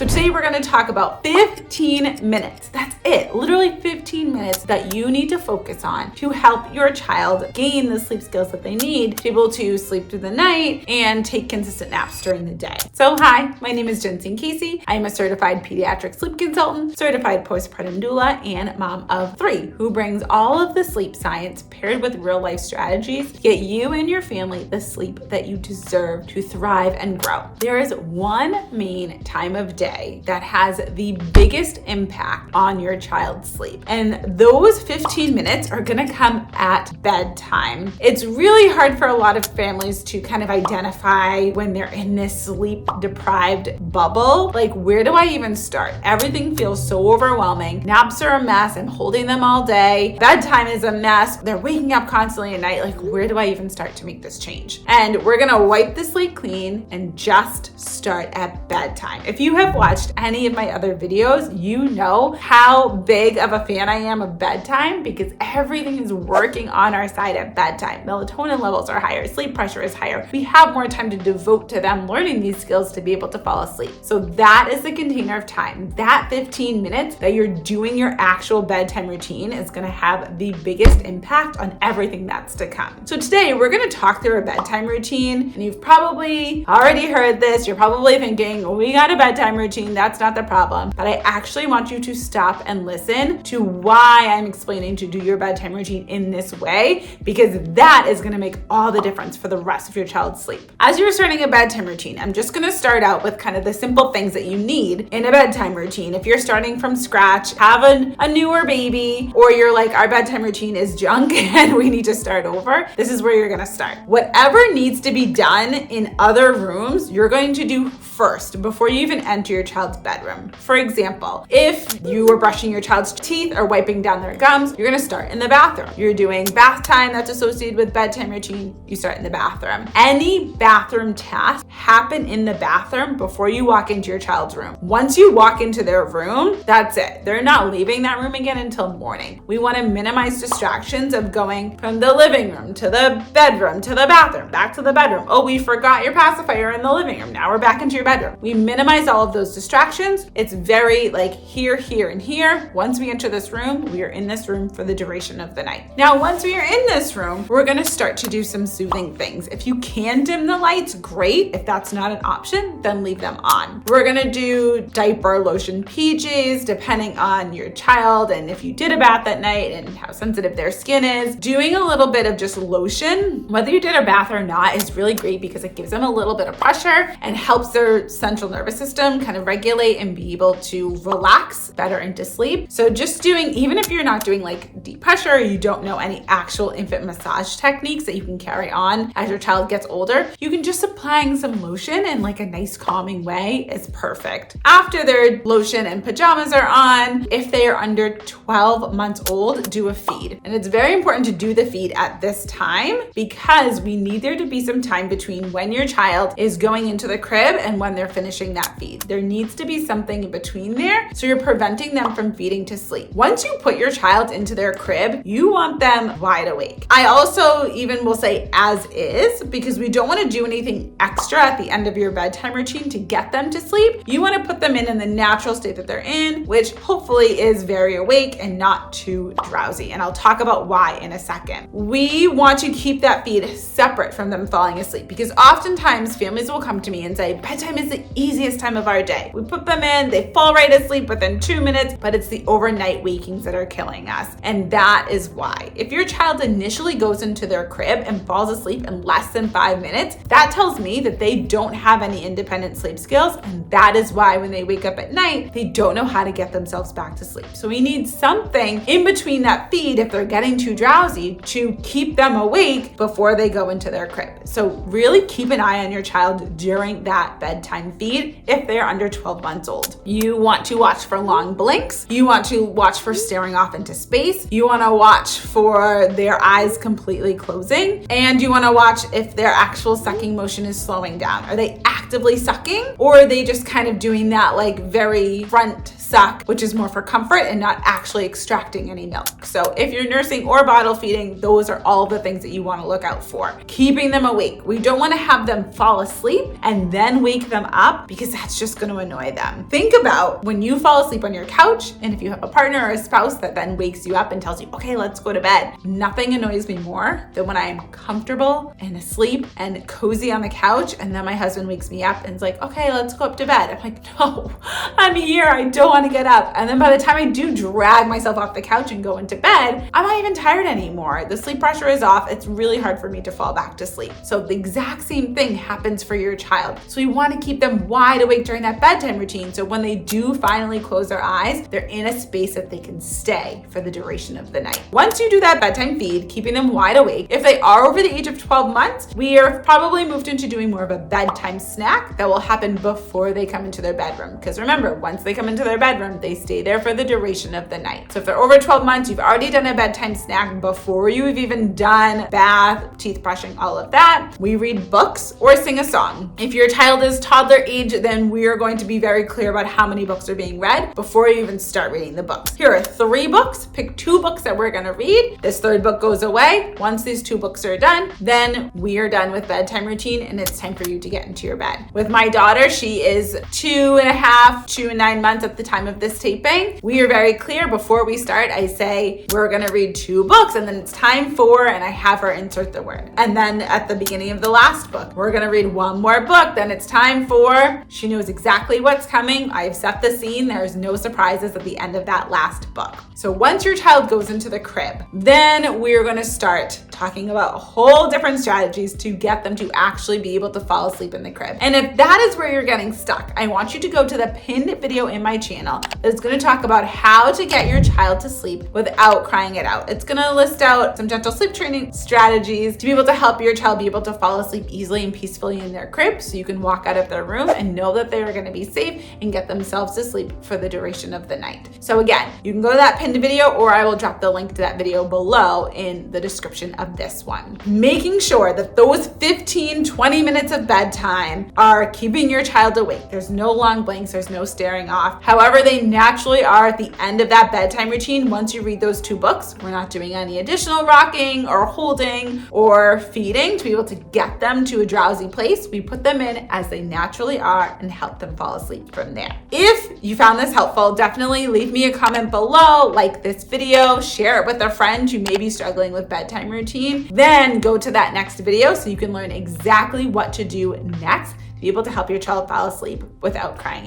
So today we're going to talk about 15 minutes. That's it. Literally 15 minutes that you need to focus on to help your child gain the sleep skills that they need to be able to sleep through the night and take consistent naps during the day. So hi, my name is Jensine Casey. I am a certified pediatric sleep consultant, certified postpartum doula, and mom of 3 who brings all of the sleep science paired with real life strategies to get you and your family the sleep that you deserve to thrive and grow. There is one main time of day that has the biggest impact on your child's sleep, and those 15 minutes are gonna come at bedtime. It's really hard for a lot of families to kind of identify when they're in this sleep deprived bubble. Like, where do I even start? Everything feels so overwhelming. Naps are a mess. I'm holding them all day. Bedtime is a mess. They're waking up constantly at night. Like, where do I even start to make this change? And we're gonna wipe the slate clean and just start at bedtime. If you have watched any of my other videos, you know how big of a fan I am of bedtime because everything is working on our side at bedtime. Melatonin levels are higher, sleep pressure is higher. We have more time to devote to them learning these skills to be able to fall asleep. So that is the container of time. That 15 minutes that you're doing your actual bedtime routine is gonna have the biggest impact on everything that's to come. So today we're gonna talk through a bedtime routine, and you've probably already heard this. You're probably thinking, well, we got a bedtime routine, that's not the problem. But I actually want you to stop and listen to why I'm explaining to do your bedtime routine in this way, because that is gonna make all the difference for the rest of your child's sleep. As you're starting a bedtime routine, I'm just gonna start out with kind of the simple things that you need in a bedtime routine. If you're starting from scratch, have a newer baby, or you're like, our bedtime routine is junk and we need to start over, this is where you're gonna start. Whatever needs to be done in other rooms, you're going to do first before you even enter your child's bedroom. For example, if you were brushing your child's teeth or wiping down their gums, you're gonna start in the bathroom. You're doing bath time that's associated with bedtime routine, you start in the bathroom. Any bathroom tasks happen in the bathroom before you walk into your child's room. Once you walk into their room, that's it. They're not leaving that room again until morning. We wanna minimize distractions of going from the living room to the bedroom to the bathroom, back to the bedroom. Oh, we forgot your pacifier in the living room. Now we're back into your bedroom. We minimize all of those distractions. It's very like here, here, and here. Once we enter this room, we are in this room for the duration of the night. Now, once we are in this room, we're gonna start to do some soothing things. If you can dim the lights, great. If that's not an option, then leave them on. We're gonna do diaper, lotion, PJs, depending on your child and if you did a bath at night and how sensitive their skin is. Doing a little bit of just lotion, whether you did a bath or not, is really great because it gives them a little bit of pressure and helps their central nervous system kind of regulate and be able to relax better into sleep. So just doing, even if you're not doing like deep pressure, or you don't know any actual infant massage techniques that you can carry on as your child gets older, you can just applying some lotion in like a nice calming way is perfect. After their lotion and pajamas are on, if they are under 12 months old, do a feed. And it's very important to do the feed at this time because we need there to be some time between when your child is going into the crib and when they're finishing that feed. There needs to be something in between there, so you're preventing them from feeding to sleep. Once you put your child into their crib, you want them wide awake. I also even will say as is, because we don't want to do anything extra at the end of your bedtime routine to get them to sleep. You want to put them in the natural state that they're in, which hopefully is very awake and not too drowsy. And I'll talk about why in a second. We want to keep that feed separate from them falling asleep because oftentimes families will come to me and say, bedtime is the easiest time of our day. We put them in, they fall right asleep within 2 minutes, but it's the overnight wakings that are killing us. And that is why. If your child initially goes into their crib and falls asleep in less than 5 minutes, that tells me that they don't have any independent sleep skills. And that is why when they wake up at night, they don't know how to get themselves back to sleep. So we need something in between that feed if they're getting too drowsy to keep them awake before they go into their crib. So really keep an eye on your child during that bedtime feed if they're under 12 months old. You want to watch for long blinks. You want to watch for staring off into space. You want to watch for their eyes completely closing. And you want to watch if their actual sucking motion is slowing down. Are they actively sucking, or are they just kind of doing that like very front suck, which is more for comfort and not actually extracting any milk. So if you're nursing or bottle feeding, those are all the things that you want to look out for. Keeping them awake. We don't want to have them fall asleep and then wake them up, because that's just going to annoy them. Think about when you fall asleep on your couch, and if you have a partner or a spouse that then wakes you up and tells you, okay, let's go to bed. Nothing annoys me more than when I am comfortable and asleep and cozy on the couch, and then my husband wakes me up and is like, okay, let's go up to bed. I'm like, no, I'm here. I don't want to get up. And then by the time I do drag myself off the couch and go into bed, I'm not even tired anymore. The sleep pressure is off. It's really hard for me to fall back to sleep. So the exact same thing happens for your child. So we want to keep them wide awake during that bedtime routine. So when they do finally close their eyes, they're in a space that they can stay for the duration of the night. Once you do that bedtime feed, keeping them wide awake, if they are over the age of 12 months, we are probably moved into doing more of a bedtime snack that will happen before they come into their bedroom. Because remember, once they come into their bedroom, they stay there for the duration of the night. So if they're over 12 months, you've already done a bedtime snack before you've even done bath, teeth brushing, all of that. We read books or sing a song. If your child is toddler age, then we are going to be very clear about how many books are being read before you even start reading the books. Here are 3 books. Pick 2 books that we're going to read. This 3rd book goes away. Once these 2 books are done, then we are done with bedtime routine and it's time for you to get into your bed. With my daughter, she is 2.5, 2 and 9 months at the time of this taping. We are very clear before we start. I say, we're going to read 2 books and then it's time for, and I have her insert the word. And then at the beginning of the last book, we're going to read 1 more book. Then it's time for, she knows exactly what's coming. I've set the scene. There's no surprises at the end of that last book. So once your child goes into the crib, then we're going to start talking about whole different strategies to get them to actually be able to fall asleep in the crib. And if that is where you're getting stuck, I want you to go to the pinned video in my channel that's going to talk about how to get your child to sleep without crying it out. It's going to list out some gentle sleep training strategies to be able to help your child be able to fall asleep easily and peacefully in their crib, so you can walk out of their room and know that they are going to be safe and get themselves to sleep for the duration of the night. So again, you can go to that pinned video, or I will drop the link to that video below in the description of this one. Making sure that those 15-20 minutes of bedtime are keeping your child awake. There's no long blinks, there's no staring off. However, they naturally are at the end of that bedtime routine. Once you read those 2 books, we're not doing any additional rocking or holding or feeding to be able to get them to a drowsy place. We put them in as they naturally are and help them fall asleep from there. If you found this helpful, definitely leave me a comment below, like this video, share it with a friend who may be struggling with bedtime routine, then go to that next video so you can learn exactly what to do next to be able to help your child fall asleep without crying it